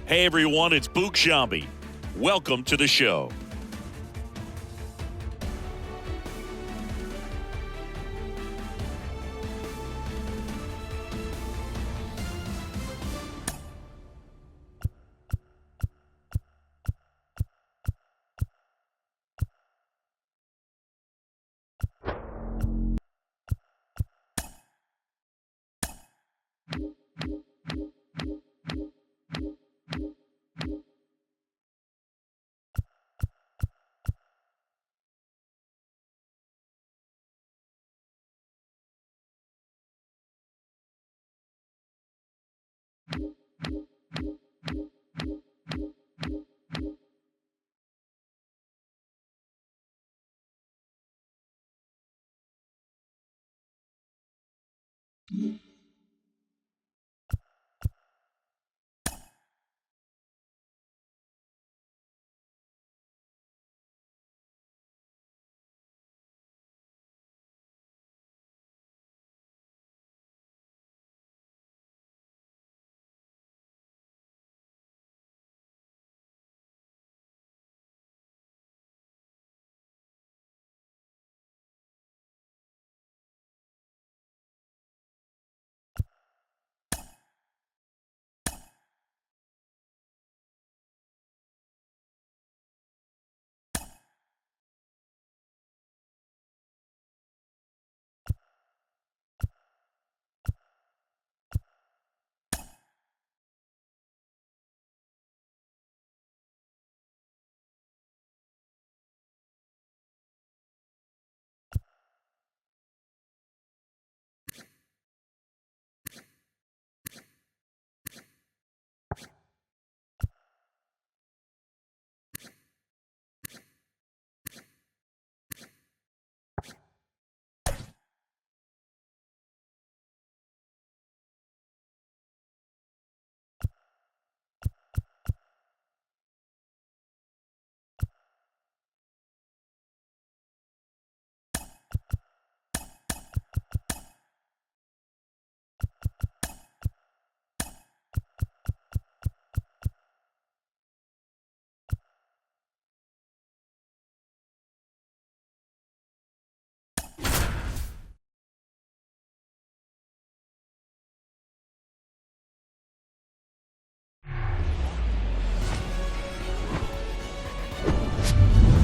Hey everyone, it's Boog Shambi. Welcome to the show.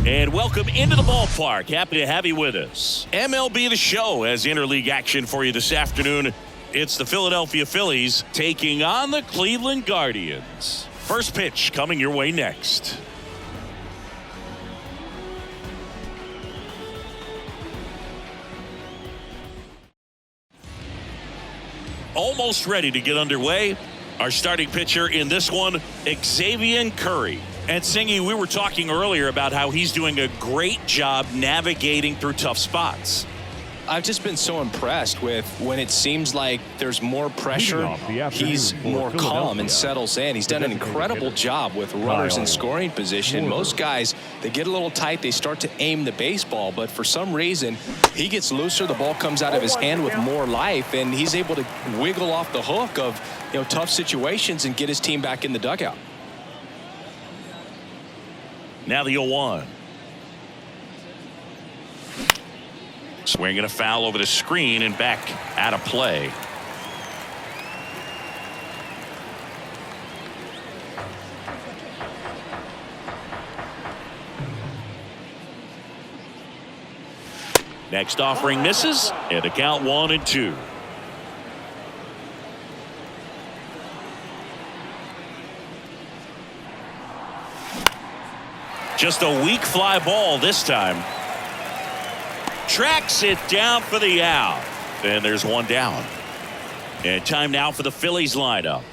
And welcome into the ballpark. Happy to have you with us. MLB The Show has interleague action for you this afternoon. It's the Philadelphia Phillies taking on the Cleveland Guardians. First pitch coming your way next. Almost ready to get underway. Our starting pitcher in this one, Xavier Curry. And Singy, we were talking earlier about how he's doing a great job navigating through tough spots. I've just been so impressed with when it seems like there's more pressure, he's more calm and settles in. He's done an incredible job with runners in scoring position. Most guys, they get a little tight, they start to aim the baseball, but for some reason, he gets looser, the ball comes out of his hand with more life, and he's able to wiggle off the hook of tough situations and get his team back in the dugout. Now the 0-1. Swinging a foul over the screen and back out of play. Next offering misses, and the count 1-2. Just a weak fly ball this time. Tracks it down for the out. And there's one down. And time now for the Phillies lineup.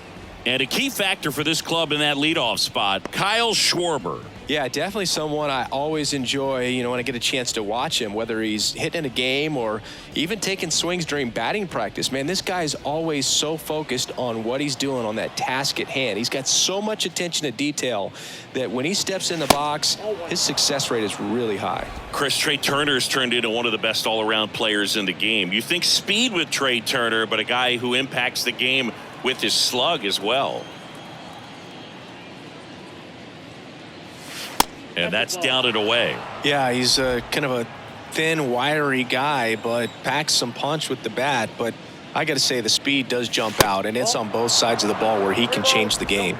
And a key factor for this club in that leadoff spot, Kyle Schwarber. Yeah, definitely someone I always enjoy, when I get a chance to watch him, whether he's hitting a game or even taking swings during batting practice. Man, this guy is always so focused on what he's doing on that task at hand. He's got so much attention to detail that when he steps in the box, his success rate is really high. Chris, Trey Turner's turned into one of the best all-around players in the game. You think speed with Trey Turner, but a guy who impacts the game with his slug as well. And that's down and away. Yeah, he's kind of a thin, wiry guy, but packs some punch with the bat. But I got to say, the speed does jump out, and it's on both sides of the ball where he can change the game.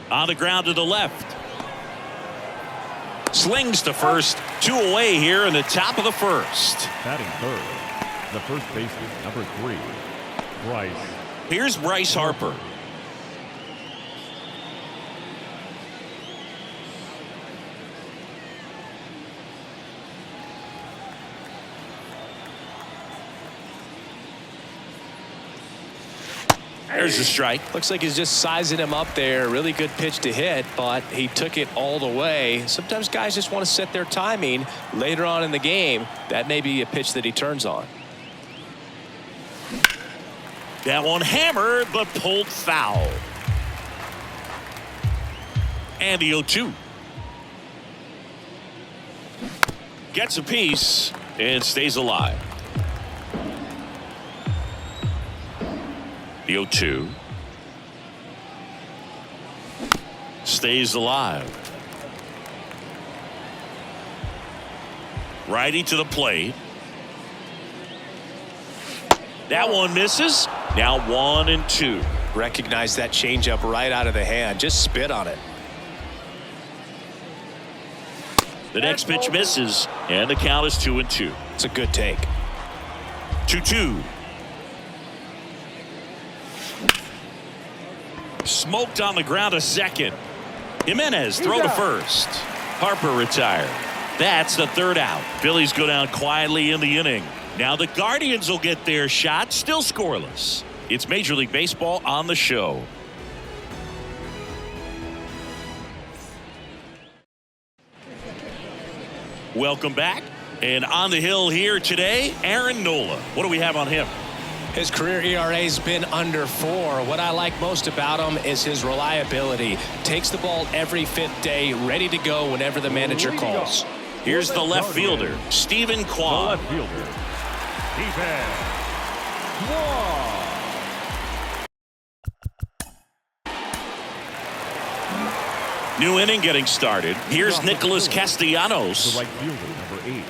On the ground to the left. Slings to first. 2 away here in the top of the first. Batting third, the first baseman, number 3, Bryce. Here's Bryce Harper. There's a strike. Looks like he's just sizing him up there. Really good pitch to hit, but he took it all the way. Sometimes guys just want to set their timing later on in the game. That may be a pitch that he turns on. That one hammered, but pulled foul. And the 0-2. Gets a piece and stays alive. The 0-2 stays alive. Righty to the plate. That one misses. Now 1-2. Recognize that changeup right out of the hand. Just spit on it. The next pitch misses, and the count is 2-2. It's a good take. 2-2. Smoked on the ground to second. Jimenez throw to first. Harper retired. That's the third out. Phillies go down quietly in the inning. Now the Guardians will get their shot, still scoreless. It's Major League Baseball on the show. Welcome back. And on the hill here today, Aaron Nola. What do we have on him? His career ERA's been under 4. What I like most about him is his reliability. Takes the ball every 5th day, ready to go whenever the manager calls. Here's the left fielder, Stephen Kwan. Left fielder, Stephen Kwan. New inning getting started. Here's Nicholas The Castellanos. right fielder, number 8,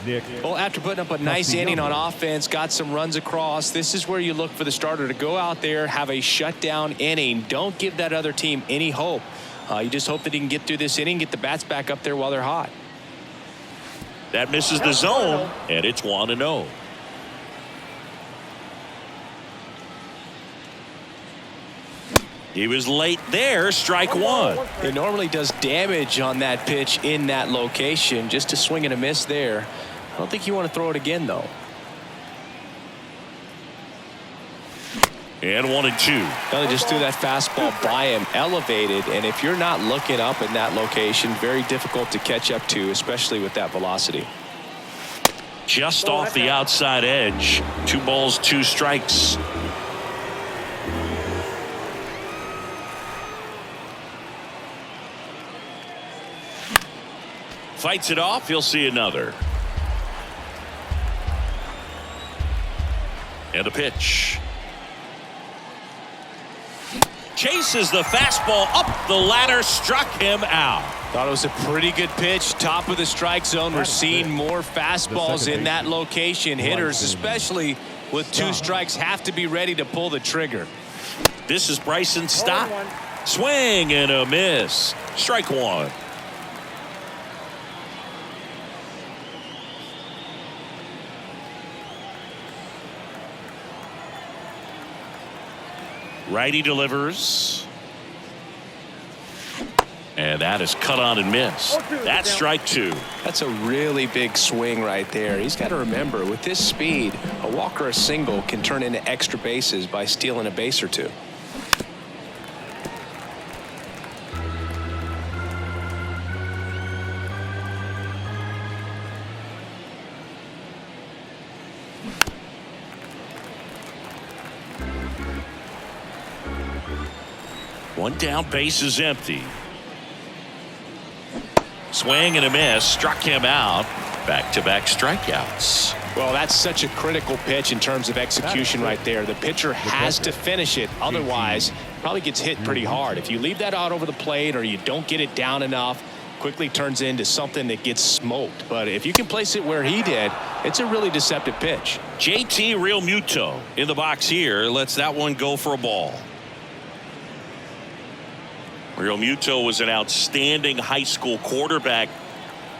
Nick. Well, after putting up a nice inning on offense, got some runs across, this is where you look for the starter to go out there, have a shutdown inning. Don't give that other team any hope. You just hope that he can get through this inning, get the bats back up there while they're hot. That misses the zone, and it's 1-0. He was late there, strike one. It normally does damage on that pitch in that location. Just a swing and a miss there. I don't think you want to throw it again, though. And 1-2. Well, they just threw that fastball by him, elevated, and if you're not looking up in that location, very difficult to catch up to, especially with that velocity. Just off the outside edge. 2 balls, 2 strikes. Fights it off. He'll see another. And a pitch. Chases the fastball up the ladder, struck him out. Thought it was a pretty good pitch, top of the strike zone. We're seeing more fastballs in that location. Hitters, especially with 2 strikes, have to be ready to pull the trigger. This is Bryson's stop. Swing and a miss. Strike one. Righty delivers. And that is cut on and missed. That's strike 2. That's a really big swing right there. He's got to remember, with this speed, a walk or a single can turn into extra bases by stealing a base or 2. One down, base is empty. Swing and a miss, struck him out. Back-to-back strikeouts. Well, that's such a critical pitch in terms of execution right there. The pitcher has to finish it. Otherwise, probably gets hit pretty hard. If you leave that out over the plate or you don't get it down enough, quickly turns into something that gets smoked. But if you can place it where he did, it's a really deceptive pitch. JT Realmuto in the box here lets that one go for a ball. Realmuto was an outstanding high school quarterback.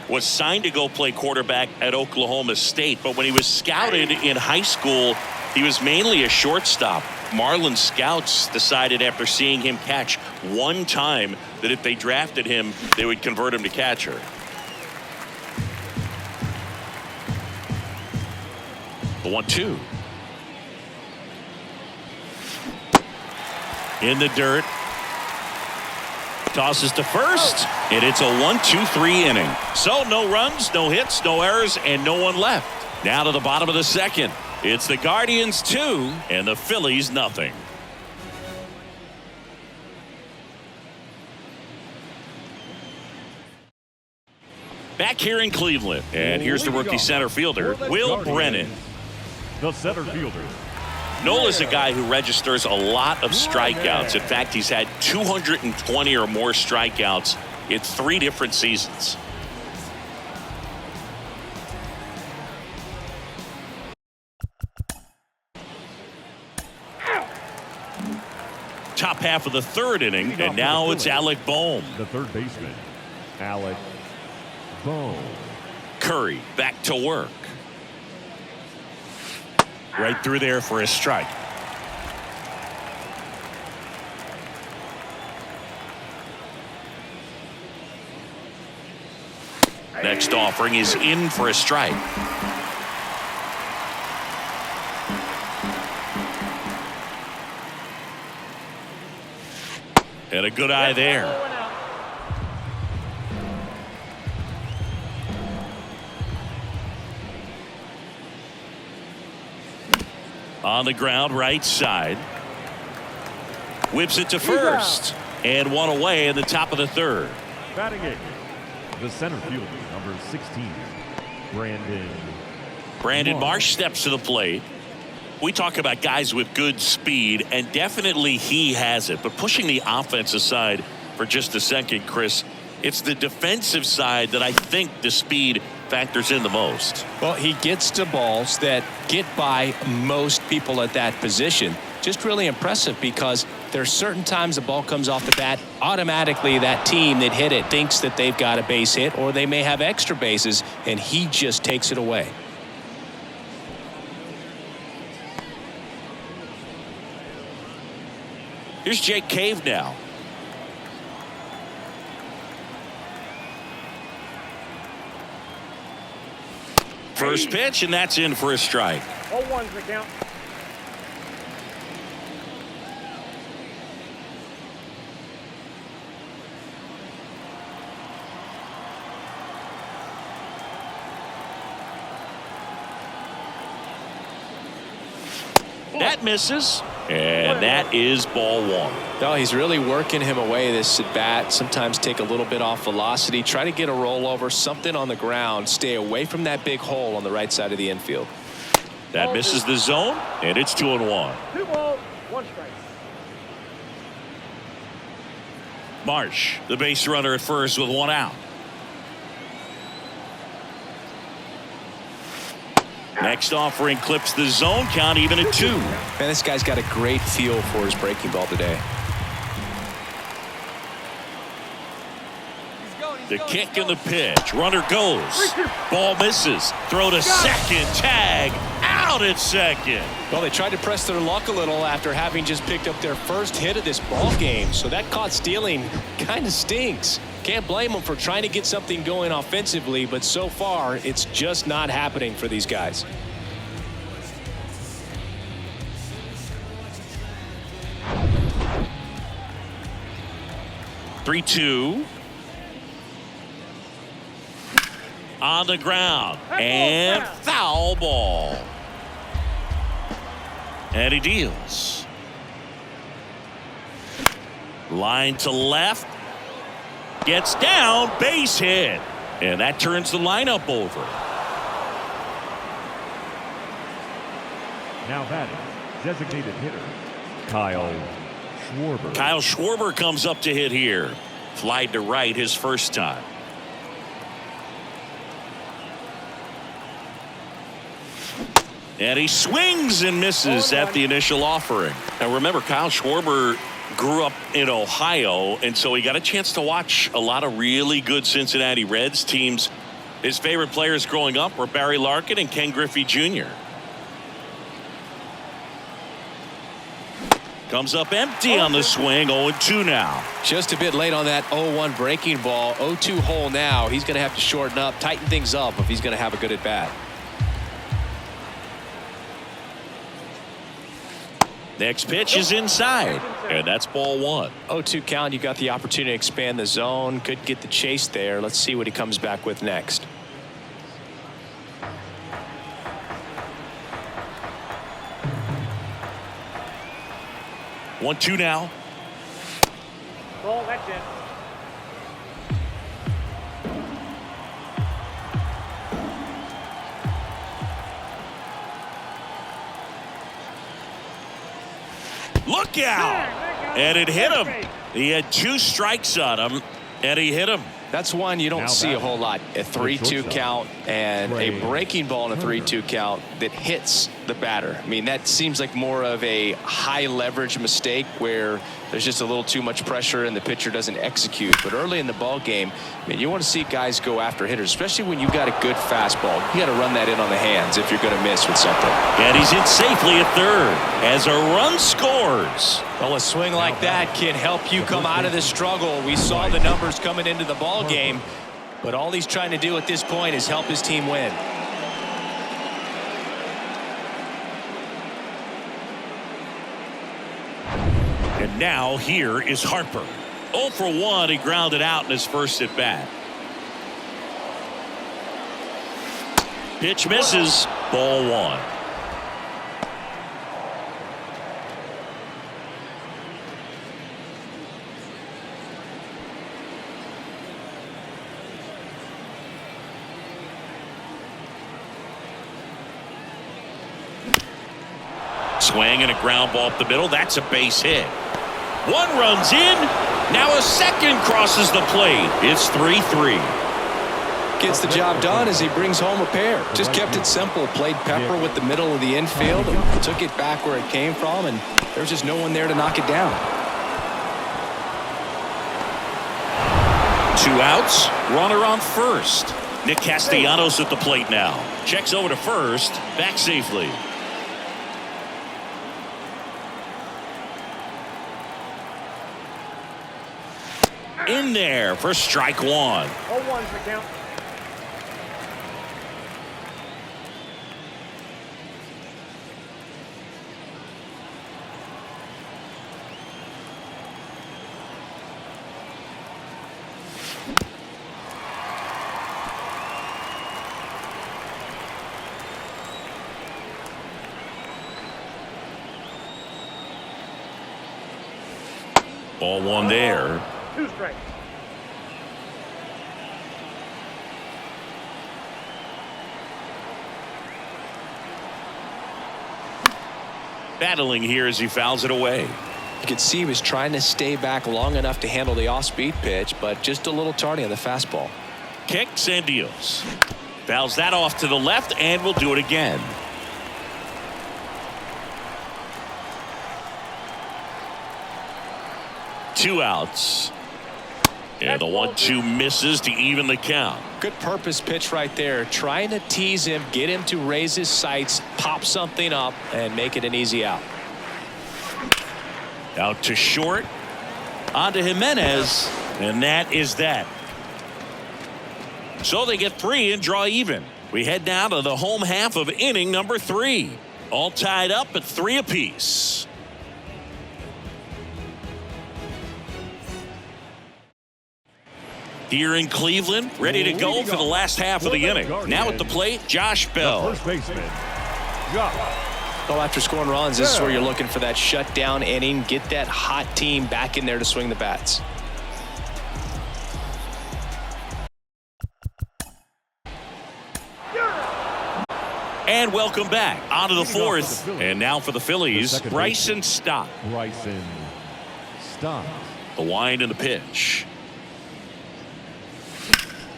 Was signed to go play quarterback at Oklahoma State, but when he was scouted in high school, he was mainly a shortstop. Marlins scouts decided after seeing him catch one time that if they drafted him, they would convert him to catcher. The 1-2. In the dirt. Tosses to first, and it's a 1-2-3 inning. So no runs, no hits, no errors, and no one left. Now to the bottom of the second. It's the Guardians 2 and the Phillies nothing. Back here in Cleveland, and here's the rookie center fielder, Will Brennan. The center fielder. Nola's a guy who registers a lot of strikeouts. In fact, he's had 220 or more strikeouts in 3 different seasons. Top half of the 3rd inning, and now it's Alec Bohm. The third baseman, Alec Bohm. Curry back to work. Right through there for a strike. Next offering is in for a strike. And a good eye there. On the ground, right side. Whips it to first. And one away in the top of the 3rd. Batting it. The center fielder, number 16, Brandon Marsh steps to the plate. We talk about guys with good speed, and definitely he has it. But pushing the offense aside for just a second, Chris, it's the defensive side that I think the speed factors in the most. Well, he gets to balls that get by most people at that position. Just really impressive because there's certain times the ball comes off the bat, automatically that team that hit it thinks that they've got a base hit or they may have extra bases, and he just takes it away. Here's Jake Cave now. First pitch, and that's in for a strike. 0-1's the count. That misses, and that is ball 1. No, he's really working him away this at bat. Sometimes take a little bit off velocity, try to get a rollover, something on the ground, stay away from that big hole on the right side of the infield. That misses the zone, and it's 2-1. 2 balls, 1 strike. Marsh, the base runner at first with 1 out. Next offering clips the zone, count even at 2. Man, this guy's got a great feel for his breaking ball today. The kick and the pitch. Runner goes. Ball misses. Throw to second. Tag. Out at second. Well, they tried to press their luck a little after having just picked up their first hit of this ball game. So that caught stealing kind of stinks. Can't blame them for trying to get something going offensively, but so far it's just not happening for these guys. Three-two. On the ground. And foul ball. And he deals. Line to left. Gets down, base hit. And that turns the lineup over. Now batting, designated hitter, Kyle Schwarber. Kyle Schwarber comes up to hit here. Fly to right his first time. And he swings and misses at the initial offering. Now remember, Kyle Schwarber grew up in Ohio, and so he got a chance to watch a lot of really good Cincinnati Reds teams. His favorite players growing up were Barry Larkin and Ken Griffey Jr. Comes up empty on the swing. 0-2 now. Just a bit late on that 0-1 breaking ball. 0-2 hole now. He's going to have to shorten up, tighten things up if he's going to have a good at bat. Next pitch is inside, and that's ball one. 0-2 count. You got the opportunity to expand the zone. Could get the chase there. Let's see what he comes back with next. One, two now. Ball, that's it. Look out! And it hit him. He had 2 strikes on him, and he hit him. That's one you don't see a whole lot. A 3-2 count and a breaking ball in a 3-2 count that hits the batter. I mean, that seems like more of a high leverage mistake where there's just a little too much pressure and the pitcher doesn't execute. But early in the ball game, I mean, you want to see guys go after hitters, especially when you've got a good fastball. You got to run that in on the hands if you're going to miss with something. And he's in safely at third as a run scores. Well, a swing like that can help you come out of this struggle. We saw the numbers coming into the ball game, but all he's trying to do at this point is help his team win. And now here is Harper. 0 for 1. He grounded out in his first at bat. Pitch misses. Ball one. Swing and a ground ball up the middle. That's a base hit. One runs in. Now a second crosses the plate. It's 3-3. Gets the job done as he brings home a pair. Just kept it simple. Played pepper with the middle of the infield and took it back where it came from, and there's just no one there to knock it down. 2 outs. Runner on first. Nick Castellanos at the plate now. Checks over to first. Back safely. In there for strike one. 0-1's the count. Ball one there. 2 strikes. Battling here as he fouls it away. You could see he was trying to stay back long enough to handle the off-speed pitch, but just a little tardy on the fastball. Kicks and deals. Fouls that off to the left and will do it again. Two outs. And the 1-2 misses to even the count. Good purpose pitch right there. Trying to tease him, get him to raise his sights, pop something up, and make it an easy out. Out to short. On to Jimenez. And that is that. So they get 3 and draw even. We head now to the home half of inning number 3. All tied up at 3 apiece. Here in Cleveland, ready to go for the last half of the inning. Now at the plate, Josh Bell. First baseman, Josh. Well, after scoring runs, this is where you're looking for that shutdown inning. Get that hot team back in there to swing the bats. And welcome back onto the fourth. And now for the Phillies, Bryson Stott. Bryson Stott. The wind and the pitch.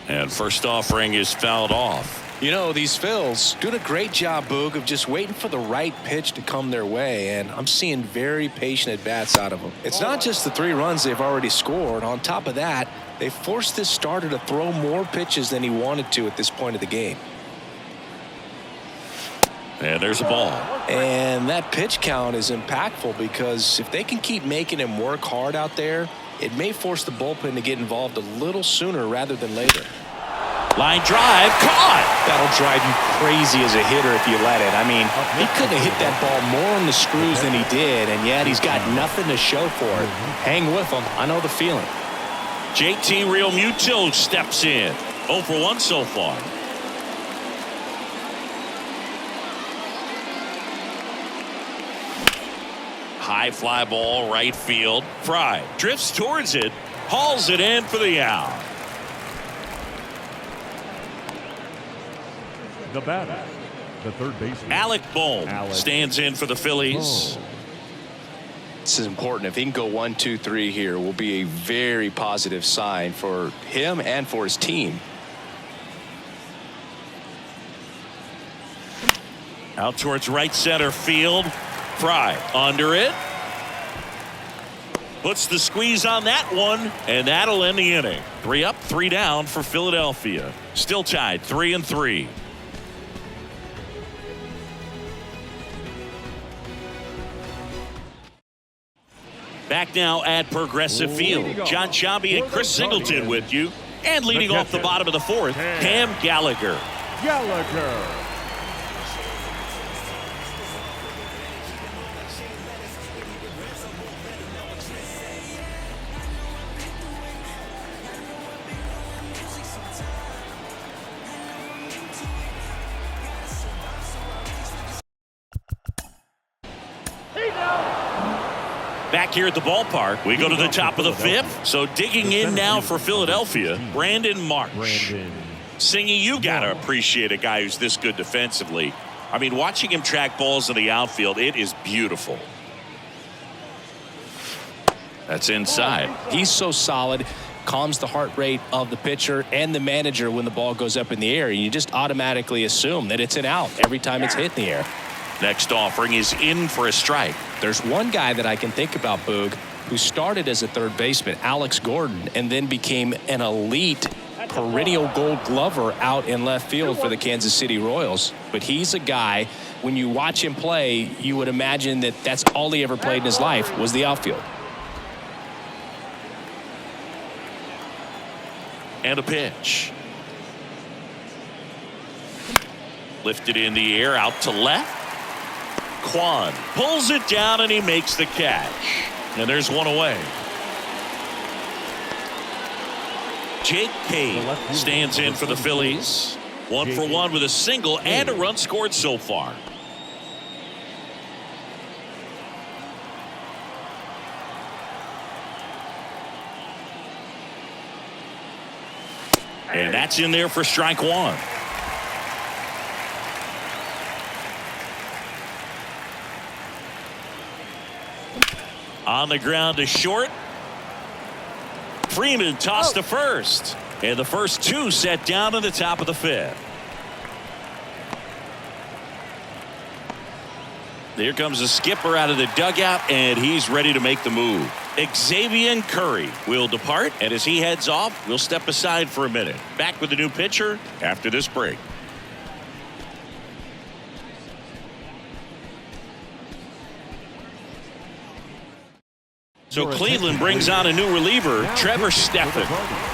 And first offering is fouled off. You know, these Phils doing a great job, Boog, of just waiting for the right pitch to come their way, and I'm seeing very patient at-bats out of them. It's not just the 3 runs they've already scored. On top of that, they forced this starter to throw more pitches than he wanted to at this point of the game. And there's a ball. And that pitch count is impactful because if they can keep making him work hard out there, it may force the bullpen to get involved a little sooner rather than later. Line drive, caught. That'll drive you crazy as a hitter if you let it. I mean, he couldn't have hit that ball more on the screws than he did, and yet he's got nothing to show for it. Hang with him. I know the feeling. JT Realmuto steps in. 0 for 1 so far. High fly ball, right field. Fry drifts towards it, hauls it in for the out. The batter, the third baseman. Alec Bohm stands in for the Phillies. This is important. If he can go 1, 2, 3 here, will be a very positive sign for him and for his team. Out towards right center field. Fry under it. Puts the squeeze on that one, and that'll end the inning. 3 up, 3 down for Philadelphia. Still tied 3-3. Back now at Progressive Field. John Sciambi and Chris Singleton with you. And leading off the bottom of the fourth, Cam Gallagher. Back here at the ballpark, we go to the top of the 5th. So digging in now for Philadelphia, Brandon Marsh. Singy, you got to appreciate a guy who's this good defensively. I mean, watching him track balls in the outfield, it is beautiful. That's inside. He's so solid, calms the heart rate of the pitcher and the manager when the ball goes up in the air. You just automatically assume that it's an out every time it's hit in the air. Next offering is in for a strike. There's one guy that I can think about, Boog, who started as a third baseman, Alex Gordon, and then became an elite perennial Gold Glover out in left field for the Kansas City Royals. But he's a guy, when you watch him play, you would imagine that that's all he ever played in his life was the outfield. And a pitch. Lifted in the air, out to left. Kwan pulls it down and he makes the catch. And there's one away. Jake Cade stands in for the Phillies. 1 for 1 with a single and a run scored so far. And that's in there for strike 1. On the ground to short. Freeman tossed to first. And the first 2 set down in the top of the 5th. Here comes the skipper out of the dugout, and he's ready to make the move. Xavier Curry will depart, and as he heads off, we'll step aside for a minute. Back with the new pitcher after this break. So Cleveland brings on a new reliever, Trevor Stephan.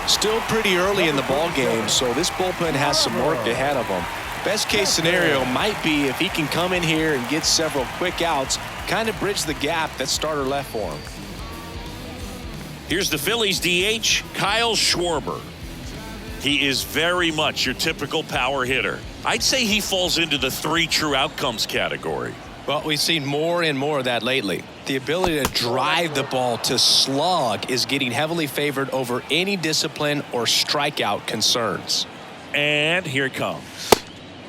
Still pretty early in the ball game, so this bullpen has some work ahead of them. Best case scenario might be if he can come in here and get several quick outs, kind of bridge the gap that starter left for him. Here's the Phillies DH, Kyle Schwarber. He is very much your typical power hitter. I'd say he falls into the 3 true outcomes category. Well, we've seen more and more of that lately. The ability to drive the ball to slug is getting heavily favored over any discipline or strikeout concerns. And here it comes.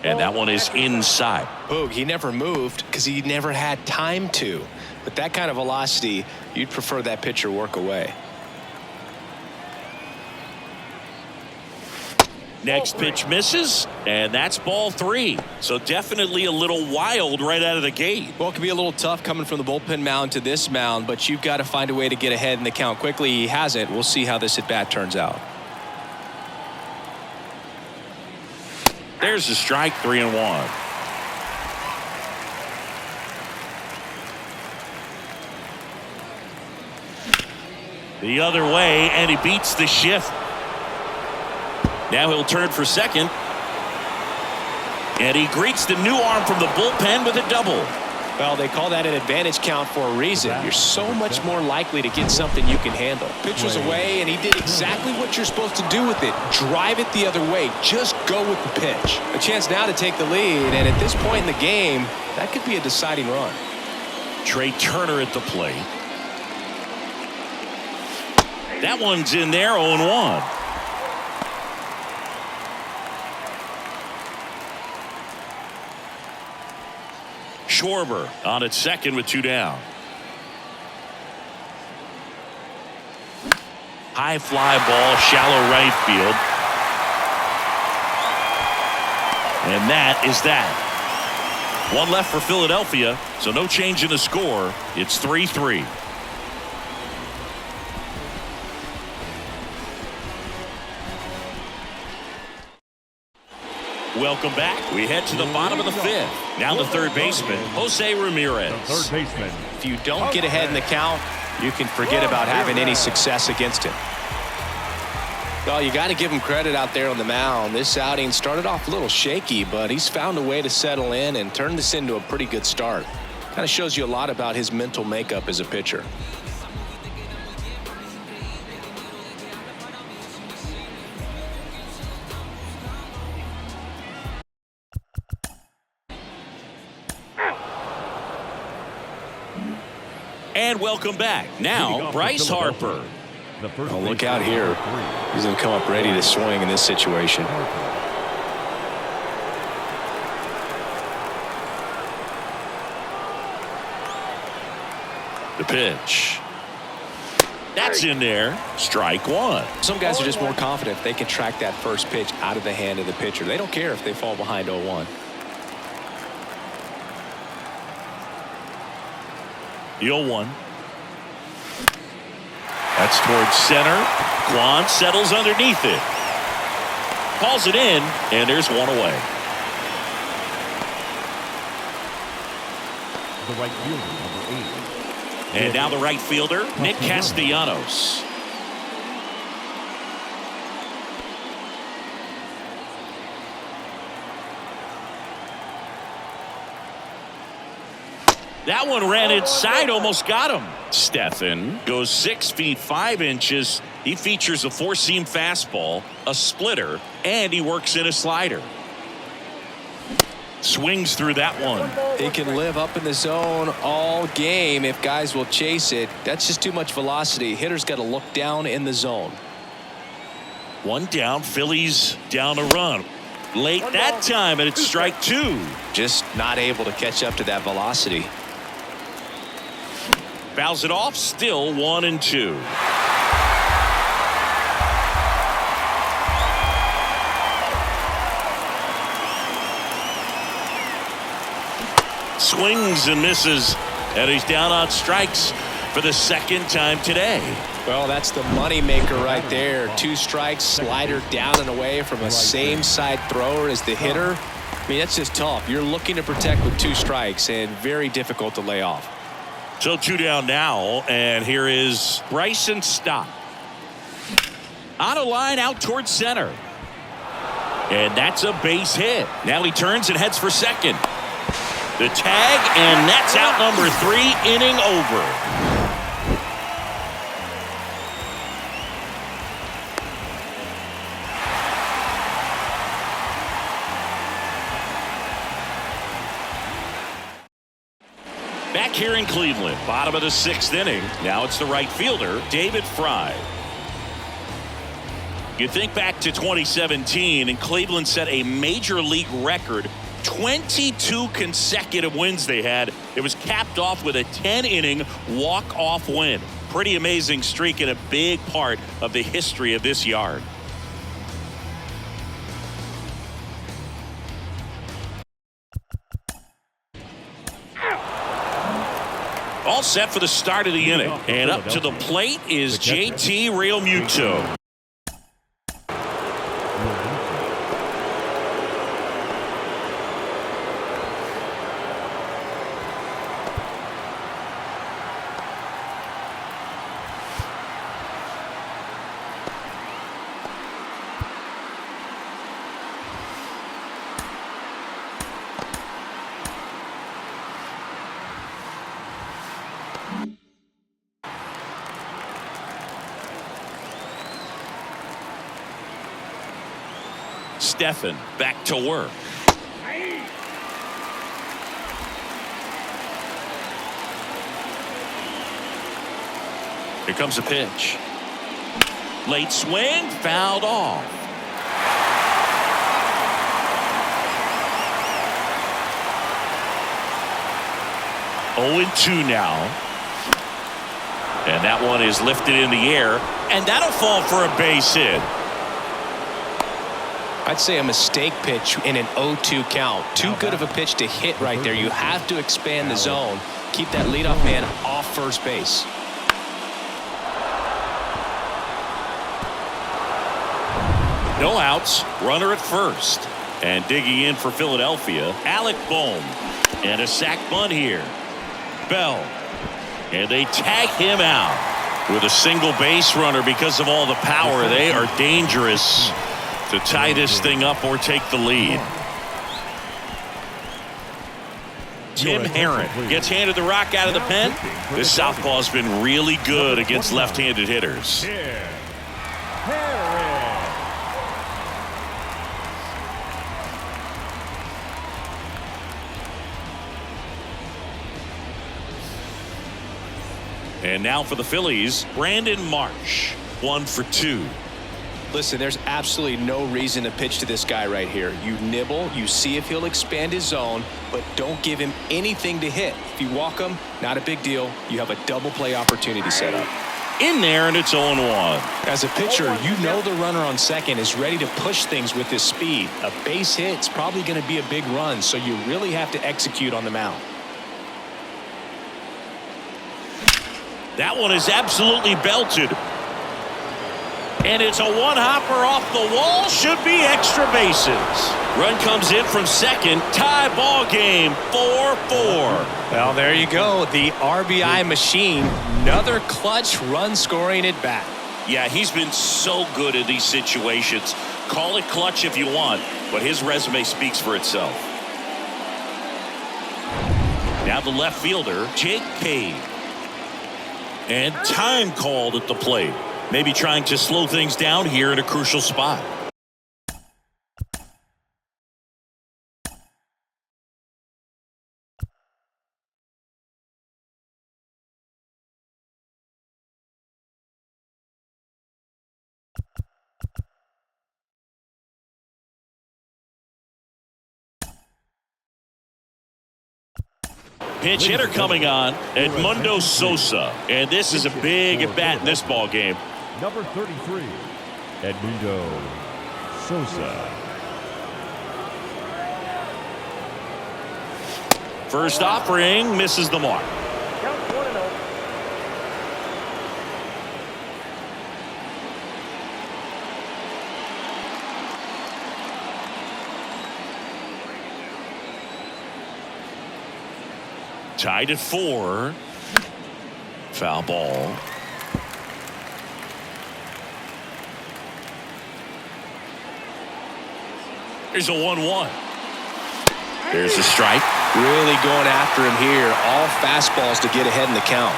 And that one is inside. Boog, he never moved because he never had time to. With that kind of velocity, you'd prefer that pitcher work away. Next pitch misses, and that's ball 3. So definitely a little wild right out of the gate. Well, it can be a little tough coming from the bullpen mound to this mound, but you've got to find a way to get ahead in the count quickly. He hasn't. We'll see how this at-bat turns out. There's the strike, 3-1. The other way, and he beats the shift. Now he'll turn for second. And he greets the new arm from the bullpen with a double. Well, they call that an advantage count for a reason. You're so much more likely to get something you can handle. Pitcher's away, and he did exactly what you're supposed to do with it. Drive it the other way. Just go with the pitch. A chance now to take the lead, and at this point in the game, that could be a deciding run. Trey Turner at the plate. That one's in there, 0-1. Schwarber on at second with 2 down. High fly ball, shallow right field. And that is that. One left for Philadelphia, so no change in the score. It's 3-3. Welcome back. We head to the bottom of the 5th. Now the third baseman, Jose Ramirez. Third baseman. If you don't get ahead in the count, you can forget about having any success against him. Well, you got to give him credit out there on the mound. This outing started off a little shaky, but he's found a way to settle in and turn this into a pretty good start. Kind of shows you a lot about his mental makeup as a pitcher. And welcome back. Now, Bryce Harper. Oh, look out here. He's going to come up ready to swing in this situation. The pitch. That's in there. Strike 1. Some guys are just more confident if they can track that first pitch out of the hand of the pitcher. They don't care if they fall behind 0-1. The 0-1. That's towards center. Kwan settles underneath it. Calls it in, and there's one away. The right fielder, number 8. And now the right fielder, Nick Castellanos. That one ran inside, almost got him. Stephan goes 6 feet 5 inches. He features a 4-seam fastball, a splitter, and he works in a slider. Swings through that one. He can live up in the zone all game if guys will chase it. That's just too much velocity. Hitter's got to look down in the zone. 1 down, Phillies down a run. Late that time, and it's strike 2. Just not able to catch up to that velocity. Fouls it off, still 1-2. Swings and misses, and he's down on strikes for the second time today. Well, that's the money maker right there. 2 strikes, slider down and away from a same side thrower as the hitter. I mean, that's just tough. You're looking to protect with 2 strikes and very difficult to lay off. So 2 down now, and here is Bryson Stott. On a line out towards center. And that's a base hit. Now he turns and heads for second. The tag, and that's out number 3, inning over. Back here in Cleveland, bottom of the 6th inning. Now it's the right fielder, David Fry. You think back to 2017, and Cleveland set a major league record. 22 consecutive wins they had. It was capped off with a 10-inning walk-off win. Pretty amazing streak and a big part of the history of this yard. All set for the start of the inning. And up to the plate is JT Realmuto. Stephan back to work. Here comes a pitch. Late swing, fouled off. Oh, 2 now. And that one is lifted in the air, and that'll fall for a base hit. I'd say a mistake pitch in an 0-2 count. Too good of a pitch to hit right there. You have to expand the zone. Keep that leadoff man off first base. No outs. Runner at first. And digging in for Philadelphia, Alec Bohm. And a sac bunt here. Bell. And they tag him out with a single base runner because of all the power. They are dangerous to tie this thing up or take the lead. Tim Herron gets handed the rock out of the pen. This southpaw has been really good against left-handed hitters. And now for the Phillies, Brandon Marsh, 1 for 2. Listen, there's absolutely no reason to pitch to this guy right here. You nibble, you see if he'll expand his zone, but don't give him anything to hit. If you walk him, not a big deal. You have a double play opportunity set up. In there, and it's 0-1. As a pitcher, you know the runner on second is ready to push things with his speed. A base hit's probably going to be a big run, so you really have to execute on the mound. That one is absolutely belted. And it's a one-hopper off the wall. Should be extra bases. Run comes in from second. Tie ball game, 4-4. Well, there you go. The RBI machine. Another clutch run scoring at bat. Yeah, he's been so good in these situations. Call it clutch if you want, but his resume speaks for itself. Now the left fielder, Jake Cave. And time called at the plate. Maybe trying to slow things down here in a crucial spot. Pinch hitter coming on, Edmundo Sosa. And this is a big at-bat in this ball game. Number 33, Edmundo Sosa. First offering misses the mark. Count 1-0. Tied at 4. Foul ball. Here's a 1-1. There's a strike. Really going after him here. All fastballs to get ahead in the count.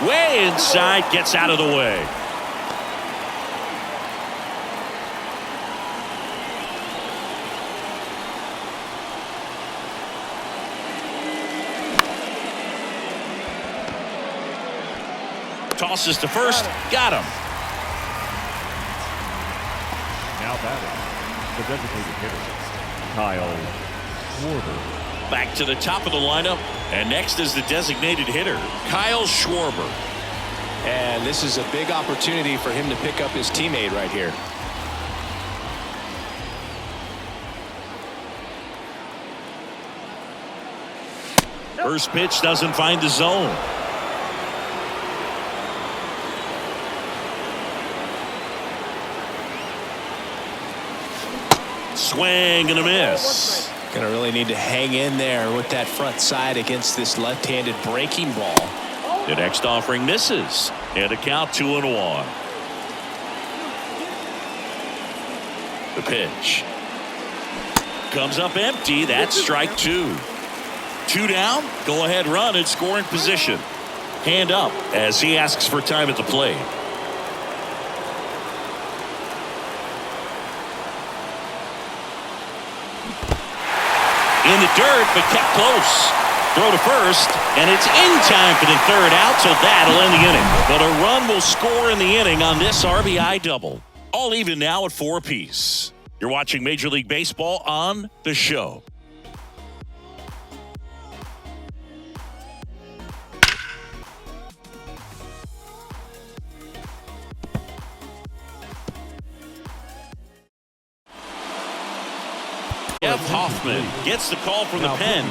Way inside, gets out of the way. Tosses to first. Got him. Now batting, the designated hitter, Kyle Schwarber. Back to the top of the lineup. And next is the designated hitter, Kyle Schwarber. And this is a big opportunity for him to pick up his teammate right here. First pitch doesn't find the zone. Swing and a miss. Gonna really need to hang in there with that front side against this left-handed breaking ball. The next offering misses. And a count 2-1. The pitch comes up empty. That's strike 2. 2 down. Go ahead run in scoring position. Hand up as he asks for time at the plate. In the dirt, but kept close. Throw to first, and it's in time for the third out, so that'll end the inning. But a run will score in the inning on this RBI double. All even now at 4 apiece. You're watching Major League Baseball on The Show. Jeff Hoffman gets the call from the pen.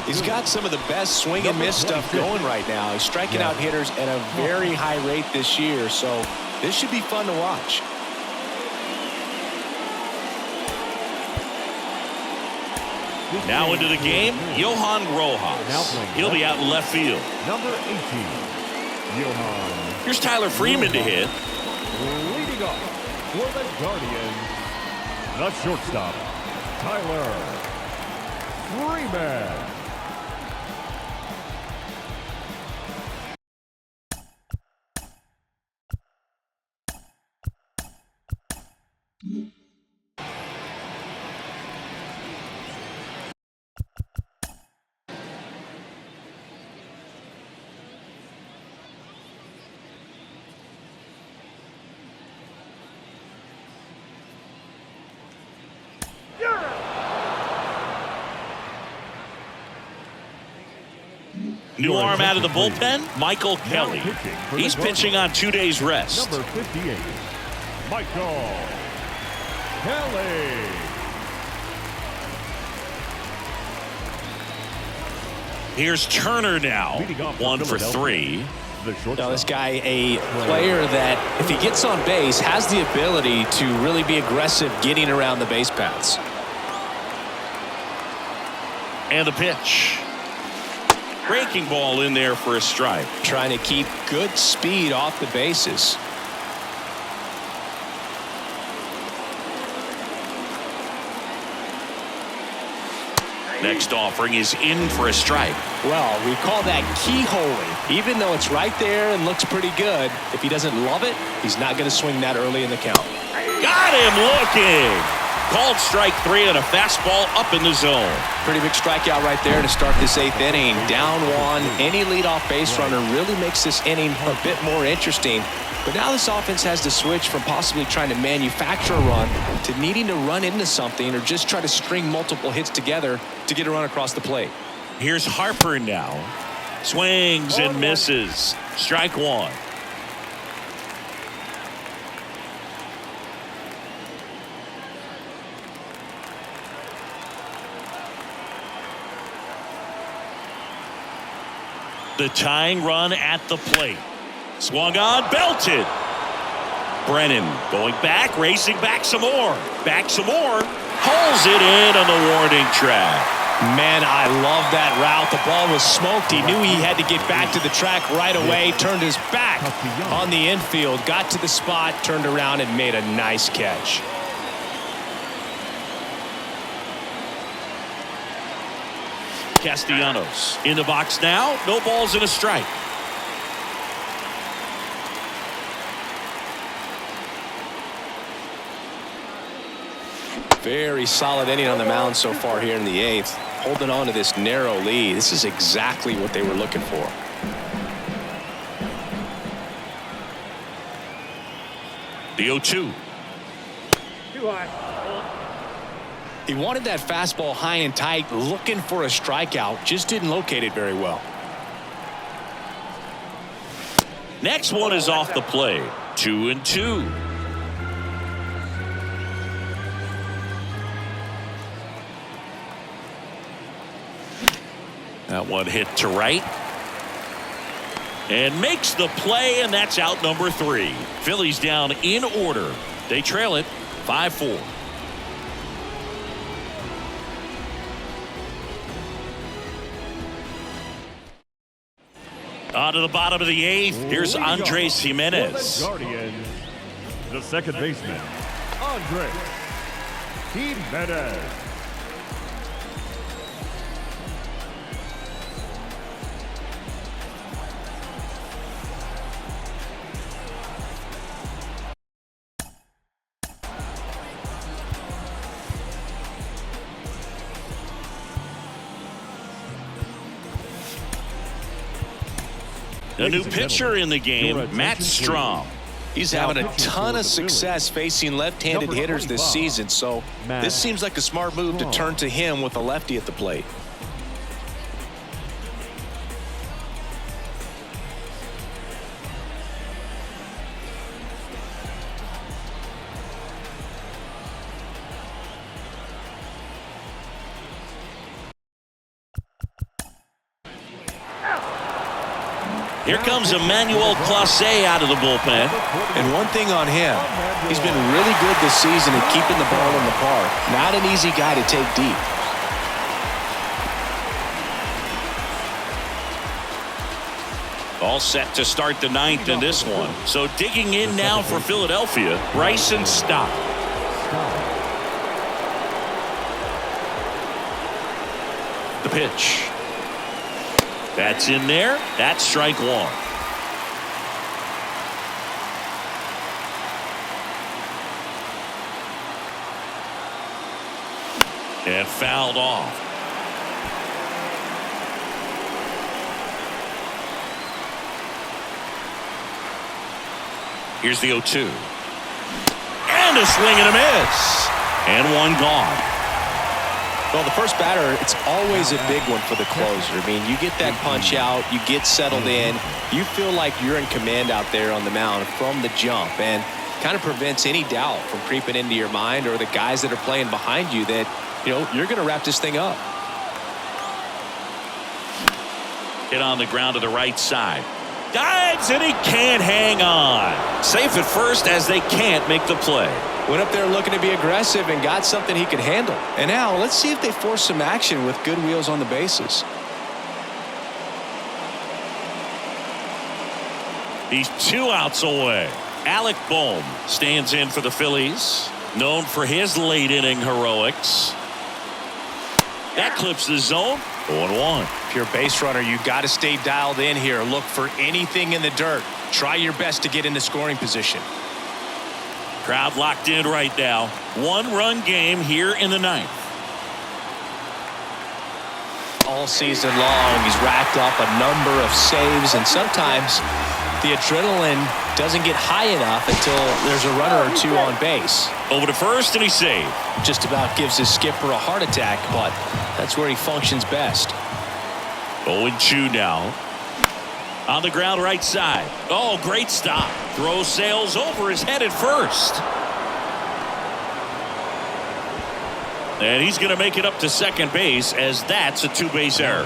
He's got some of the best swing and miss stuff going right now. He's striking out hitters at a very high rate this year, so this should be fun to watch. Now into the game, Johan Rojas. He'll be out in left field. Number 18, Johan. Here's Tyler Freeman to hit. Leading off for the Guardians, the shortstop, Tyler Freeman. New arm out of the bullpen, Michael Kelly. He's pitching on 2 days rest. Number 58, Michael Kelly. Here's Turner now. 1 for 3. Now this guy, a player that if he gets on base has the ability to really be aggressive getting around the base paths. And the pitch. Breaking ball in there for a strike. Trying to keep good speed off the bases. Next offering is in for a strike. Well, we call that keyholing. Even though it's right there and looks pretty good, if he doesn't love it, he's not going to swing that early in the count. Got him looking. Called strike 3 and a fastball up in the zone. Pretty big strikeout right there to start this 8th inning. Down 1. Any leadoff base runner really makes this inning a bit more interesting. But now this offense has to switch from possibly trying to manufacture a run to needing to run into something or just try to string multiple hits together to get a run across the plate. Here's Harper now. Swings and misses. Strike 1. The tying run at the plate. Swung on, belted. Brennan going back, racing back some more. Back some more. Hauls it in on the warning track. Man, I love that route. The ball was smoked. He knew he had to get back to the track right away. Turned his back on the infield. Got to the spot, turned around, and made a nice catch. Castellanos in the box now. No balls and a strike. Very solid inning on the mound so far here in the 8th. Holding on to this narrow lead. This is exactly what they were looking for. The 0-2. Too high. He wanted that fastball high and tight, looking for a strikeout. Just didn't locate it very well. Next one is off the plate. 2-2. That one hit to right. And makes the play, and that's out number 3. Phillies down in order. They trail it 5-4. On to the bottom of the 8th. Here's Andres Jimenez. Guardians, the second baseman, Andres Jimenez. A new pitcher in the game, Matt Strom. He's having a ton of success facing left-handed hitters this season, so this seems like a smart move to turn to him with a lefty at the plate. Here comes Emmanuel Clase out of the bullpen. And one thing on him, he's been really good this season at keeping the ball in the park. Not an easy guy to take deep. All set to start the 9th in this one. So digging in now for Philadelphia, Bryson Stott. The pitch. That's in there. That's strike 1. And fouled off. Here's the 0-2. And a swing and a miss. And one gone. Well, the first batter, it's always a big one for the closer. I mean, you get that punch out, you get settled in, you feel like you're in command out there on the mound from the jump, and kind of prevents any doubt from creeping into your mind or the guys that are playing behind you that, you know, you're going to wrap this thing up. Hit on the ground to the right side. Dives, and he can't hang on. Safe at first as they can't make the play. Went up there looking to be aggressive and got something he could handle. And now let's see if they force some action with good wheels on the bases. He's 2 outs away. Alec Bohm stands in for the Phillies, known for his late inning heroics. That clips the zone. 0-1. If you're a base runner, you got to stay dialed in here. Look for anything in the dirt. Try your best to get into scoring position. Crowd locked in right now. 1-run game here in the 9th. All season long, he's racked up a number of saves, and sometimes the adrenaline doesn't get high enough until there's a runner or 2 on base. Over to first, and he saved. Just about gives his skipper a heart attack, but that's where he functions best. 0-2 now. On the ground right side. Oh, great stop. Throw sails over his head at first. And he's going to make it up to second base as that's a 2-base error.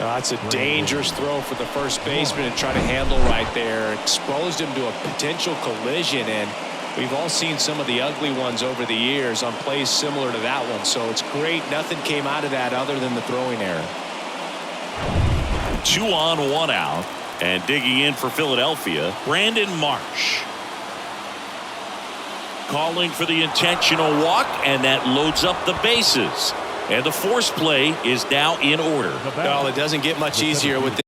That's a dangerous throw for the first baseman to try to handle right there. Exposed him to a potential collision, and we've all seen some of the ugly ones over the years on plays similar to that one. So it's great nothing came out of that other than the throwing error. 2 on, 1 out, and digging in for Philadelphia, Brandon Marsh. Calling for the intentional walk, and that loads up the bases. And the force play is now in order. Well, it doesn't get much easier with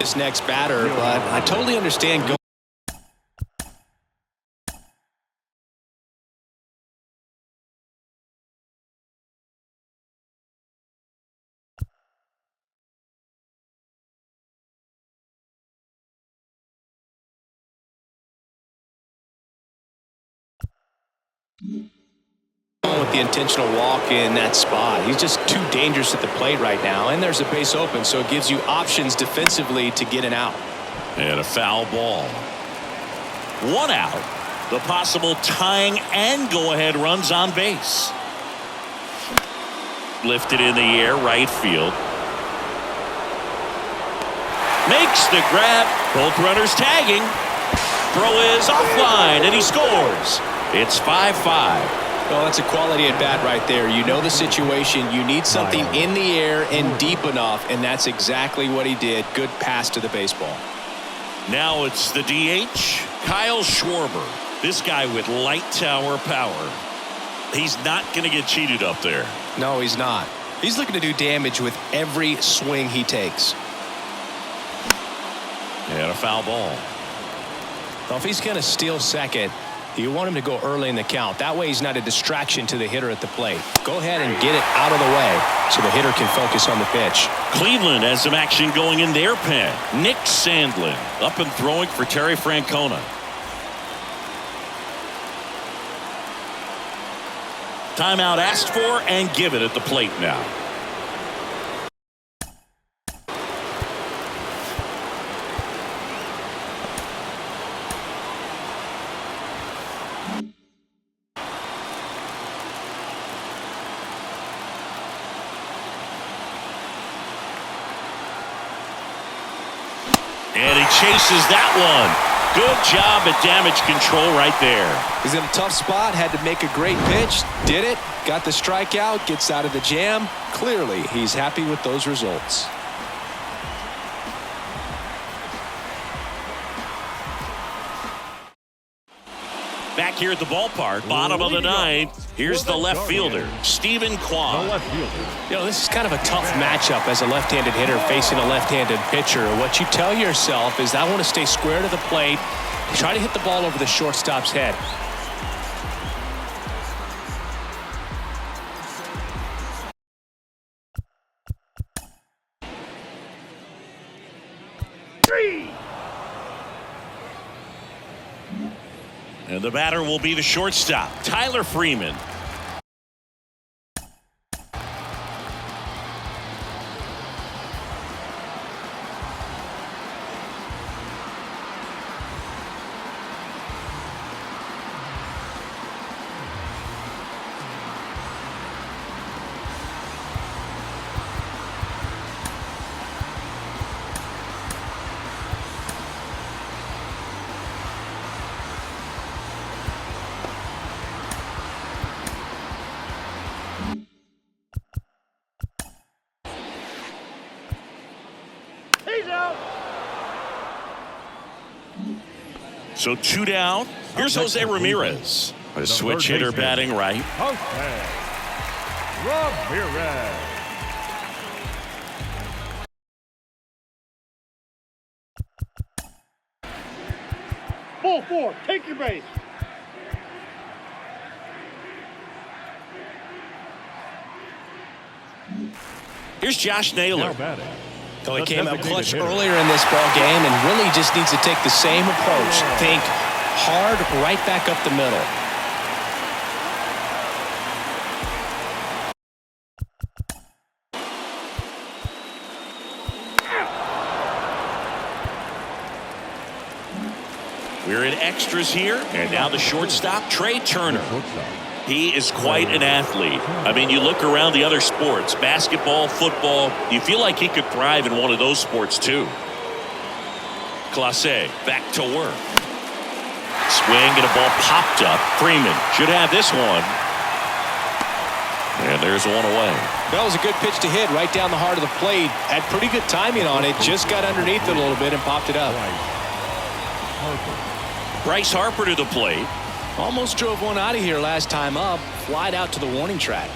this next batter, but I totally understand going With the intentional walk in that spot. He's just too dangerous at the plate right now, and there's a base open, so it gives you options defensively to get an out. And a foul ball. 1 out. The possible tying and go-ahead runs on base. Lifted in the air, right field. Makes the grab. Both runners tagging. Throw is offline, and he scores. It's 5-5. Well, that's a quality at bat right there. You know the situation. You need something in the air and deep enough, and that's exactly what he did. Good pass to the baseball. Now it's the DH, Kyle Schwarber. This guy with light tower power. He's not going to get cheated up there. No, he's not. He's looking to do damage with every swing he takes. And a foul ball. Well, if he's going to steal second, you want him to go early in the count. That way he's not a distraction to the hitter at the plate. Go ahead and get it out of the way so the hitter can focus on the pitch. Cleveland has some action going in their pen. Nick Sandlin up and throwing for Terry Francona. Timeout asked for and given at the plate now. And he chases that one. Good job at damage control right there. He's in a tough spot, had to make a great pitch, did it, got the strikeout, gets out of the jam. Clearly, he's happy with those results. Back here at the ballpark, bottom of the ninth. Here's the left fielder, Stephen Kwan. You know, this is kind of a tough matchup as a left-handed hitter facing a left-handed pitcher. What you tell yourself is, I want to stay square to the plate, try to hit the ball over the shortstop's head. And the batter will be the shortstop, Tyler Freeman. So 2 down. Here's Jose Ramirez. A switch hitter batting right. Jose Ramirez. Ball 4. Take your base. Here's Josh Naylor. So he came up clutch earlier in this ball game and really just needs to take the same approach. Think hard right back up the middle. We're in extras here, and now the shortstop, Trey Turner. He is quite an athlete. I mean, you look around the other sports, basketball, football, you feel like he could thrive in one of those sports too. Clase back to work. Swing and a ball popped up. Freeman should have this one. And there's one away. That was a good pitch to hit right down the heart of the plate. Had pretty good timing on it. Just got underneath it a little bit and popped it up. Bryce Harper to the plate. Almost drove one out of here last time up. Flied out to the warning track.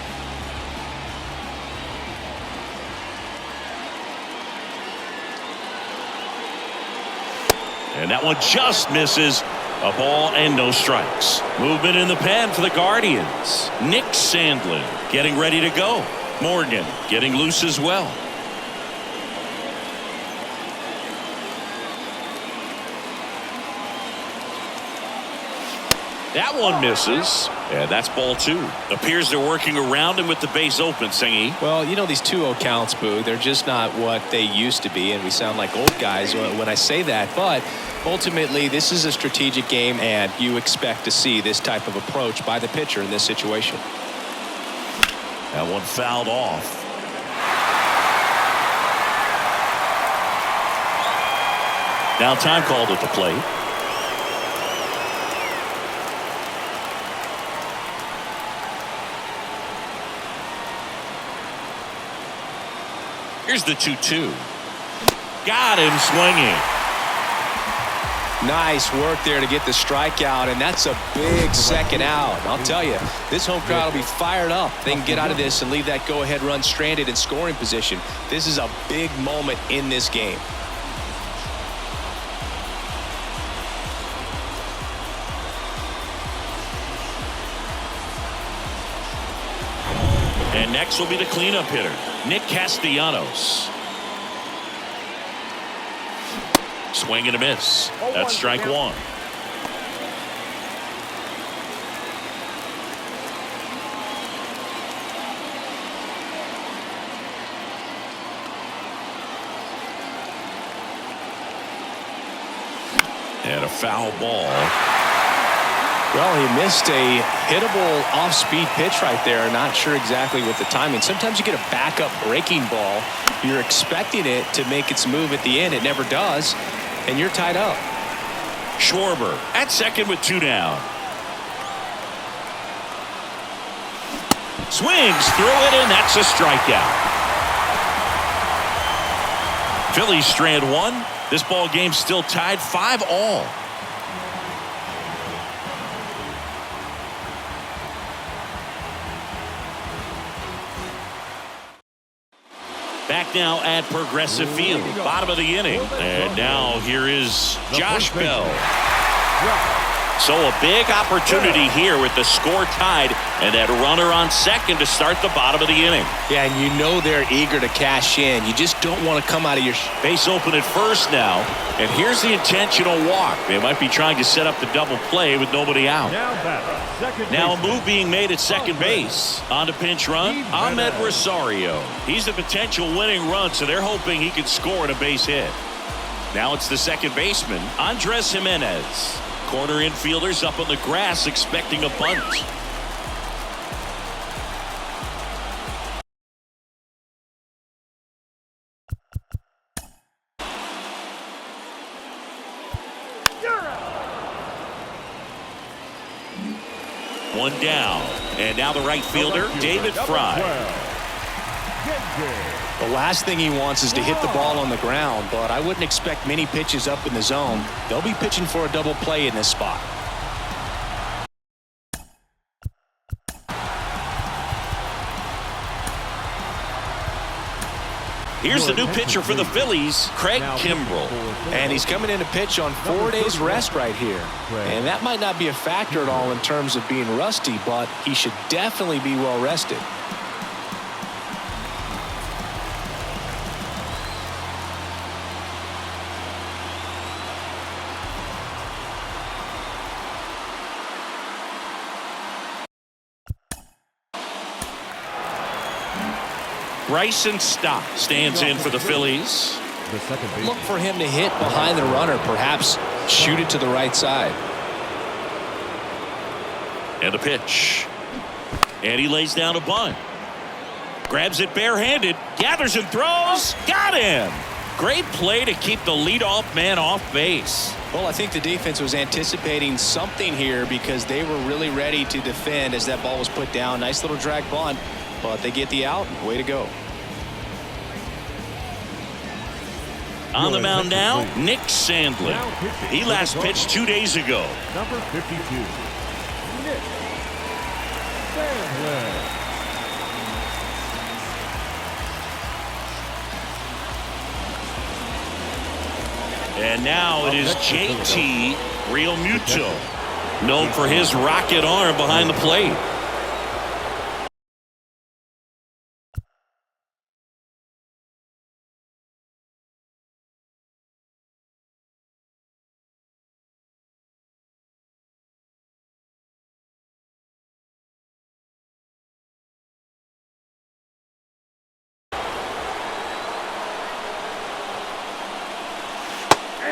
And that one just misses. A ball and no strikes. Movement in the pen for the Guardians. Nick Sandlin getting ready to go. Morgan getting loose as well. That one misses. And that's ball 2. Appears they're working around him with the base open, Singy. Well, you know, these 2-0 counts, Boo, they're just not what they used to be, and we sound like old guys when I say that. But ultimately, this is a strategic game, and you expect to see this type of approach by the pitcher in this situation. That one fouled off. Now time called at the plate. Here's the 2-2. Got him swinging. Nice work there to get the strikeout, and that's a big second out. I'll tell you, this home crowd will be fired up. They can get out of this and leave that go-ahead run stranded in scoring position. This is a big moment in this game. And next will be the cleanup hitter, Nick Castellanos. Swing and a miss. That's strike 1. And a foul ball. Well, he missed a hittable off-speed pitch right there. Not sure exactly what the timing. Sometimes you get a backup breaking ball. You're expecting it to make its move at the end. It never does, and you're tied up. Schwarber at second with 2 down. Swings through it, and that's a strikeout. Phillies strand 1. This ball game still tied 5-all. Back now at Progressive Field, bottom of the inning. And now here is Josh Bell. So a big opportunity here with the score tied and that runner on second to start the bottom of the inning. Yeah, and you know they're eager to cash in. You just don't want to come out of your base open at first now. And here's the intentional walk. They might be trying to set up the double play with nobody out. Now a move being made at second base. On to pinch run, Ahmed Rosario. He's the potential winning run, so they're hoping he can score on a base hit. Now it's the second baseman, Andres Jimenez. Corner infielders up on the grass expecting a bunt. One down, and now the right fielder, David Fry. The last thing he wants is to hit the ball on the ground, but I wouldn't expect many pitches up in the zone. They'll be pitching for a double play in this spot. Here's the new pitcher for the Phillies, Craig Kimbrell. And he's coming in to pitch on 4 days rest right here. And that might not be a factor at all in terms of being rusty, but he should definitely be well rested. Bryson Stott stands in for the Phillies. Look for him to hit behind the runner, perhaps shoot it to the right side. And a pitch. And he lays down a bunt. Grabs it barehanded, gathers and throws. Got him. Great play to keep the leadoff man off base. Well, I think the defense was anticipating something here because they were really ready to defend as that ball was put down. Nice little drag bunt. But they get the out. Way to go. On the mound now, Nick Sandlin. He last pitched 2 days ago. Number 52, Nick Sandlin. And now it is JT Realmuto, known for his rocket arm behind the plate.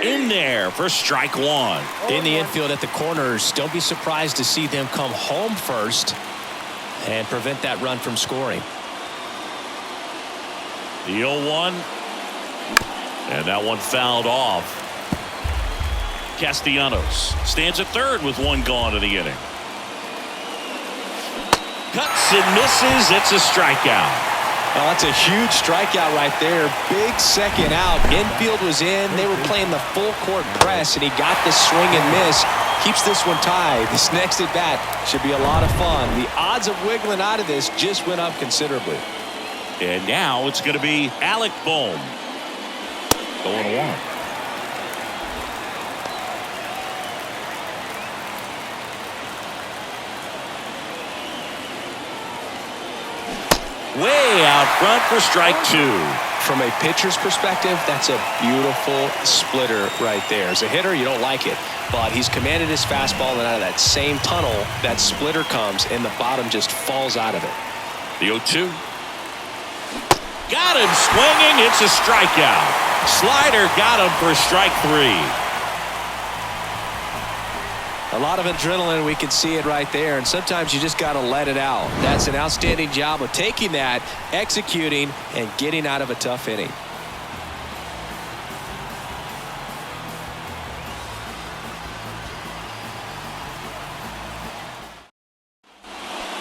in there for strike one. In the infield at the corners, don't be surprised to see them come home first and prevent that run from scoring. The 0-1. And that one fouled off. Castellanos stands at third with one gone to the inning. Cuts and misses. It's a strikeout. Well, that's a huge strikeout right there. Big second out. Infield was in. They were playing the full court press, and he got the swing and miss. Keeps this one tied. This next at bat should be a lot of fun. The odds of wiggling out of this just went up considerably. And now it's going to be Alec Bohm. 0-1. Way out front for strike two. From a pitcher's perspective, that's a beautiful splitter right there. As a hitter, you don't like it, but he's commanded his fastball, and out of that same tunnel, that splitter comes, and the bottom just falls out of it. The 0-2. Got him swinging. It's a strikeout. Slider got him for strike three. A lot of adrenaline, we can see it right there, and sometimes you just got to let it out. That's an outstanding job of taking that, executing, and getting out of a tough inning.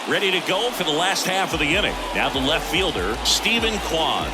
Ready to go for the last half of the inning. Now the left fielder, Stephen Kwan.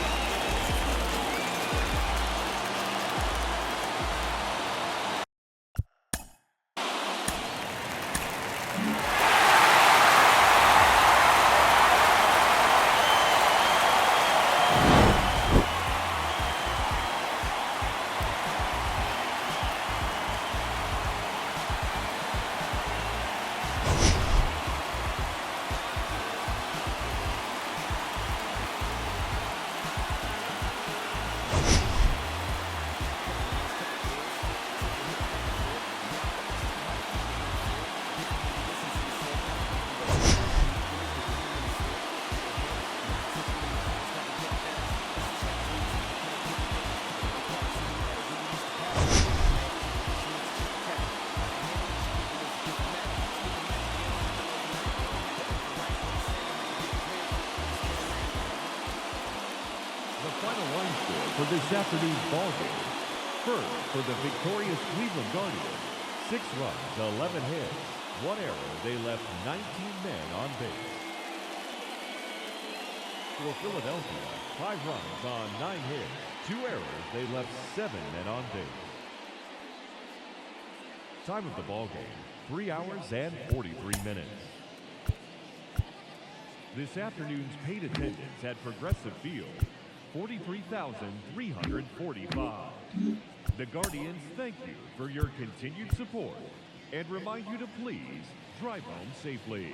For this afternoon's ball game. First, for the victorious Cleveland Guardians, 6 runs, 11 hits, 1 error. They left 19 men on base. For Philadelphia, 5 runs on 9 hits, 2 errors. They left 7 men on base. Time of the ball game, 3 hours and 43 minutes. This afternoon's paid attendance at Progressive Field, 43,345. The Guardians thank you for your continued support and remind you to please drive home safely.